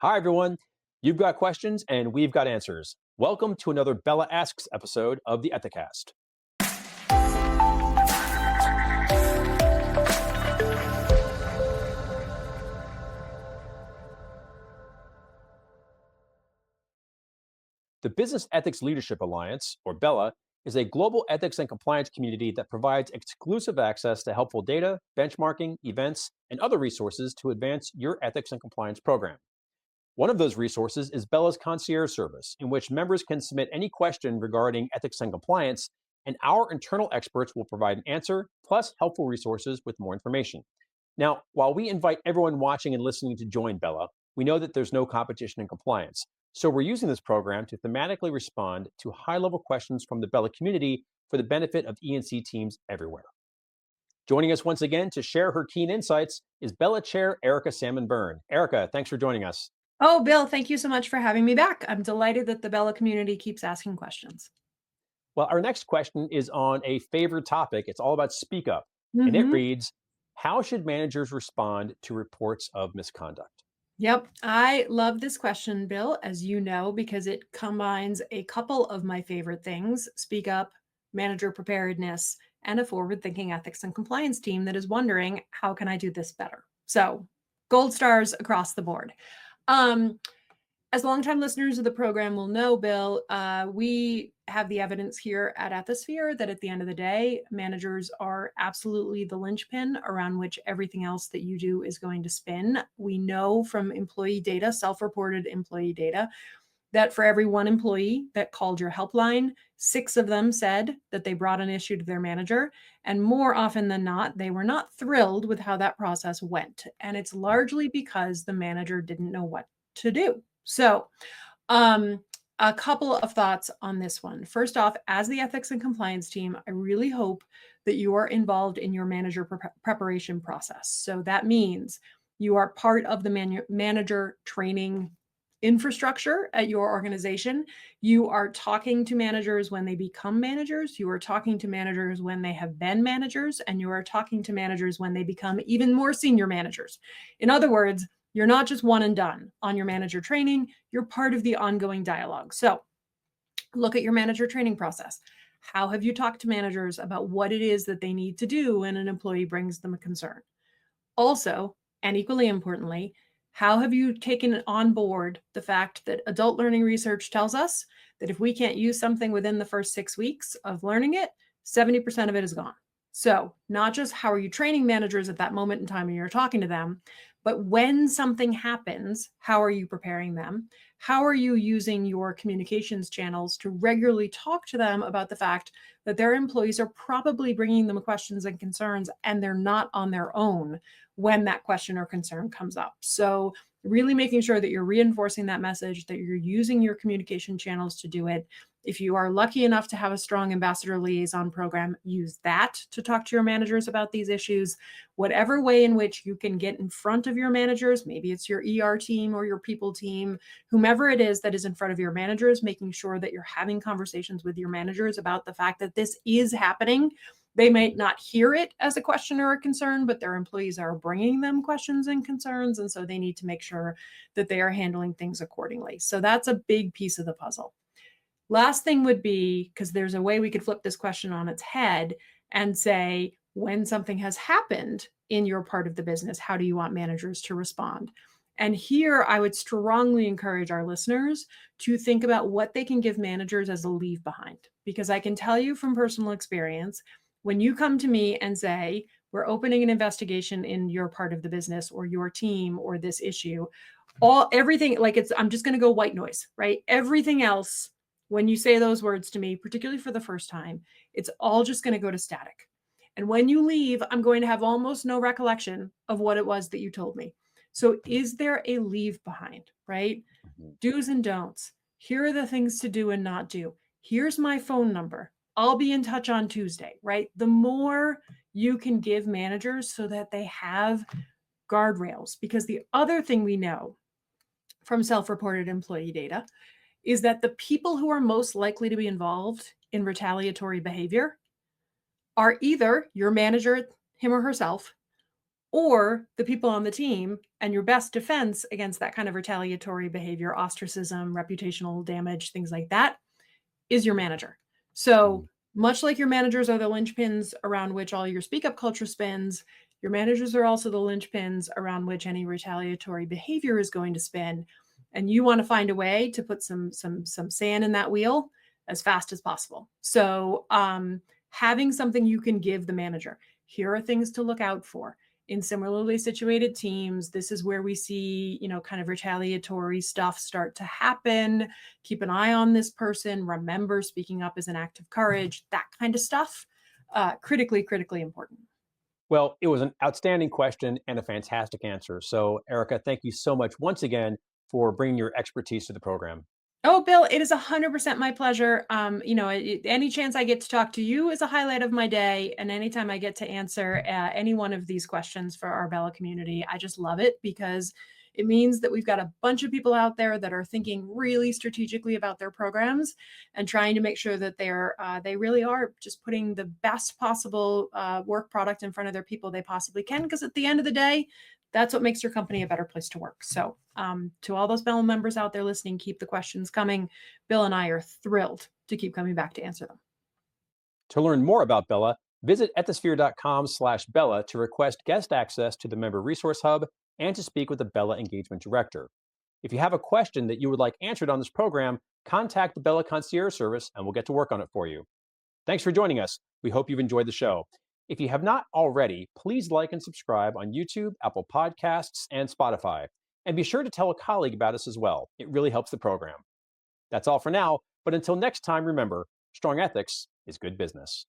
Hi, everyone. You've got questions and we've got answers. Welcome to another BELA Asks episode of the Ethicast. The Business Ethics Leadership Alliance, or BELA, is a global ethics and compliance community that provides exclusive access to helpful data, benchmarking, events, and other resources to advance your ethics and compliance program. One of those resources is BELA's concierge service, in which members can submit any question regarding ethics and compliance, and our internal experts will provide an answer, plus helpful resources with more information. Now, while we invite everyone watching and listening to join BELA, we know that there's no competition in compliance. So we're using this program to thematically respond to high-level questions from the BELA community for the benefit of E&C teams everywhere. Joining us once again to share her keen insights is BELA Chair Erica Salmon Byrne. Erica, thanks for joining us. Oh, Bill, thank you so much for having me back. I'm delighted that the BELA community keeps asking questions. Well, our next question is on a favorite topic. It's all about speak up. And it hmm reads, how should managers respond to reports of misconduct? Yep, I love this question, Bill, as you know, because it combines a couple of my favorite things: speak up, manager preparedness, and a forward-thinking ethics and compliance team that is wondering, how can I do this better? So, gold stars across the board. Um, As longtime listeners of the program will know, Bill, we have the evidence here at Ethisphere that at the end of the day, managers are absolutely the linchpin around which everything else that you do is going to spin. We know from employee data, self-reported employee data, that for every one employee that called your helpline, 6 of them said that they brought an issue to their manager. And more often than not, they were not thrilled with how that process went. And it's largely because the manager didn't know what to do. So, um, a couple of thoughts on this one. First off, as the ethics and compliance team, I really hope that you are involved in your manager preparation process. So that means you are part of the manager training infrastructure at your organization. You are talking to managers when they become managers. You are talking to managers when they have been managers, and you are talking to managers when they become even more senior managers. In other words, you're not just one and done on your manager training, you're part of the ongoing dialogue. So look at your manager training process. How have you talked to managers about what it is that they need to do when an employee brings them a concern? Also, and equally importantly, how have you taken on board the fact that adult learning research tells us that if we can't use something within the first 6 weeks of learning it, 70% of it is gone. So, not just how are you training managers at that moment in time when you're talking to them, but when something happens, how are you preparing them? How are you using your communications channels to regularly talk to them about the fact that their employees are probably bringing them questions and concerns and they're not on their own when that question or concern comes up? So, really making sure that you're reinforcing that message, that you're using your communication channels to do it. If you are lucky enough to have a strong ambassador liaison program, use that to talk to your managers about these issues. Whatever way in which you can get in front of your managers, maybe it's your ER team or your people team, whomever it is that is in front of your managers, making sure that you're having conversations with your managers about the fact that this is happening. They might not hear it as a question or a concern, but their employees are bringing them questions and concerns. And so they need to make sure that they are handling things accordingly. So that's a big piece of the puzzle. Last thing would be, because there's a way we could flip this question on its head and say, when something has happened in your part of the business, how do you want managers to respond? And here I would strongly encourage our listeners to think about what they can give managers as a leave behind. Because I can tell you from personal experience, when you come to me and say, we're opening an investigation in your part of the business or your team or this issue, everything, like, I'm just going to go white noise, right? Everything else, when you say those words to me, particularly for the first time, it's all just going to go to static. And when you leave, I'm going to have almost no recollection of what it was that you told me. So is there a leave behind, right? Mhm. Do's and don'ts. Here are the things to do and not do. Here's my phone number. I'll be in touch on Tuesday, right? The more you can give managers so that they have guardrails, because the other thing we know from self-reported employee data is that the people who are most likely to be involved in retaliatory behavior are either your manager, him or herself, or the people on the team. And your best defense against that kind of retaliatory behavior, ostracism, reputational damage, things like that, is your manager. So, Mm. much like your managers are the linchpins around which all your speak up culture spins, your managers are also the linchpins around which any retaliatory behavior is going to spin. And you want to find a way to put some sand in that wheel as fast as possible. So, having something you can give the manager. Here are things to look out for in similarly situated teams. This is where we see, kind of retaliatory stuff start to happen. Keep an eye on this person. Remember, speaking up is an act of courage. That kind of stuff. Critically important. Well, it was an outstanding question and a fantastic answer. So, Erica, thank you so much once again for bringing your expertise to the program. Oh, Bill, it is 100% my pleasure. Any chance I get to talk to you is a highlight of my day. And anytime I get to answer any one of these questions for our Bella community, I just love it because it means that we've got a bunch of people out there that are thinking really strategically about their programs and trying to make sure that they really are just putting the best possible work product in front of their people they possibly can. Because at the end of the day, that's what makes your company a better place to work. So, to all those Bell members out there listening, keep the questions coming. Bill and I are thrilled to keep coming back to answer them. To learn more about Bella, visit ethisphere.com/Bella to request guest access to the Member Resource Hub and to speak with the Bella Engagement Director. If you have a question that you would like answered on this program, contact the Bella Concierge Service and we'll get to work on it for you. Thanks for joining us. We hope you've enjoyed the show. If you have not already, please like and subscribe on YouTube, Apple Podcasts, and Spotify. And be sure to tell a colleague about us as well. It really helps the program. That's all for now, but until next time, remember, strong ethics is good business.